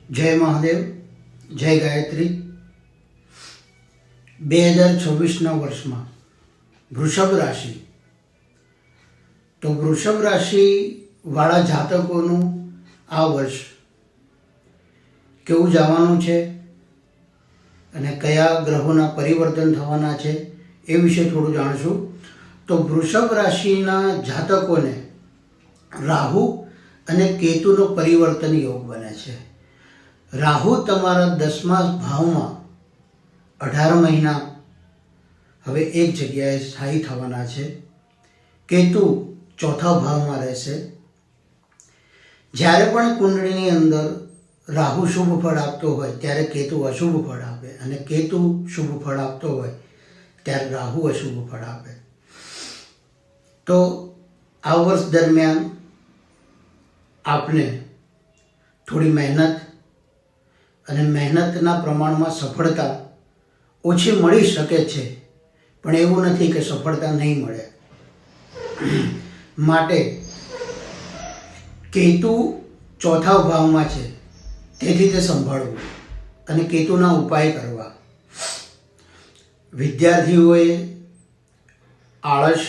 જય મહાદેવ, જય ગાયત્રી। 2026ના વર્ષમાં વૃષભ રાશિ, તો વૃષભ રાશિવાળા જાતકોનું આ વર્ષ કેવું જવાનું છે અને કયા ગ્રહોના પરિવર્તન થવાના છે એ વિશે થોડું જાણશું। તો વૃષભ રાશિના જાતકોને રાહુ અને કેતુનો પરિવર્તન યોગ બને છે। રાહુ તમારા 10મા ભાવમાં 18 મહિના હવે એક જગ્યાએ સ્થાયી થવાના છે। કેતુ ચોથા ભાવમાં રહેશે। જ્યારે પણ કુંડળીની અંદર રાહુ શુભ ફળ આપતો હોય ત્યારે કેતુ અશુભ ફળ આપે, અને કેતુ શુભ ફળ આપતો હોય ત્યારે રાહુ અશુભ ફળ આપે। તો આ વર્ષ દરમિયાન આપને થોડી મહેનત અને મહેનતના પ્રમાણમાં સફળતા ઓછી મળી શકે છે, પણ એવું નથી કે સફળતા નહીં મળે। માટે કેતુ ચોથા ભાવમાં છે, તેથી તે સંભાળવું અને કેતુના ઉપાય કરવા। વિદ્યાર્થીઓએ આળસ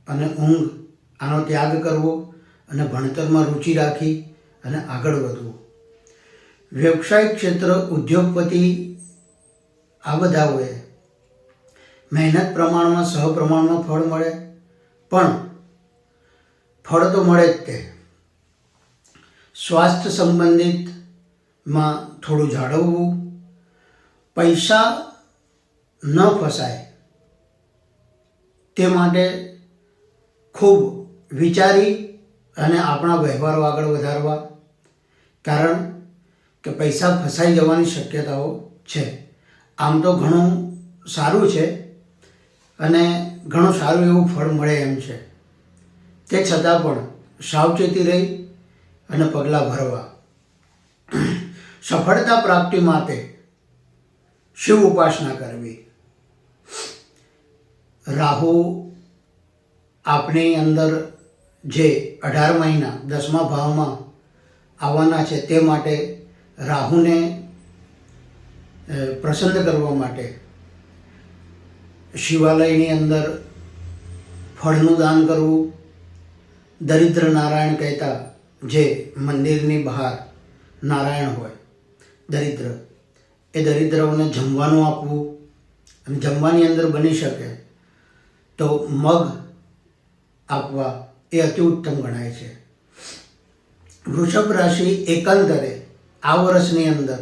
અને ઊંઘ આનો ત્યાગ કરવો અને ભણતરમાં રુચિ રાખી અને આગળ વધવું। વ્યવસાયિક ક્ષેત્ર, ઉદ્યોગપતિ આ બધાઓએ મહેનત પ્રમાણમાં સહપ્રમાણમાં ફળ મળે, પણ ફળ તો મળે જ તે સ્વાસ્થ્ય સંબંધિતમાં થોડું જાળવવું, પૈસા ન ફસાય તે માટે ખૂબ વિચારી અને આપણા વ્યવહારો આગળ વધારવા, કારણ કે પૈસા ફસાઈ જવાની શક્યતાઓ છે। આમ તો ઘણું સારું છે અને ઘણું સારું એવું ફળ મળે એમ છે, તે છતાં પણ સાવચેતી રહી અને પગલાં ભરવા। સફળતા પ્રાપ્તિ માટે શિવ ઉપાસના કરવી। રાહુ આપણી અંદર જે 18 મહિના 10મા ભાવમાં આવવાના છે, તે માટે રાહુને પ્રસન્ન કરવા માટે શિવાલયની અંદર ફળનું દાન કરવું। દરિદ્ર નારાયણ કહેતા, જે મંદિરની બહાર નારાયણ હોય દરિદ્ર, એ દરિદ્રોને જમવાનું આપવું, અને જમવાની અંદર બની શકે તો મગ આપવા એ અતિ ઉત્તમ ગણાય છે। વૃષભ રાશિ એકંદરે આ વર્ષની અંદર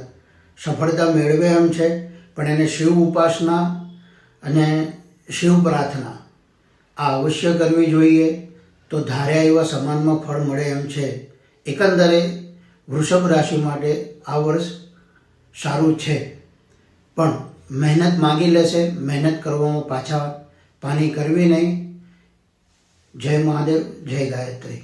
સફળતા મેળવે એમ છે, પણ એને શિવ ઉપાસના અને શિવ પ્રાર્થના આ અવશ્ય કરવી જોઈએ, તો ધાર્યા એવા સમાનમાં ફળ મળે એમ છે। એકંદરે વૃષભ રાશિ માટે આ વર્ષ સારું છે, પણ મહેનત માગી લેશે, મહેનત કરવામાં પાછા પાની કરવી નહીં। જય મહાદેવ, જય ગાયત્રી।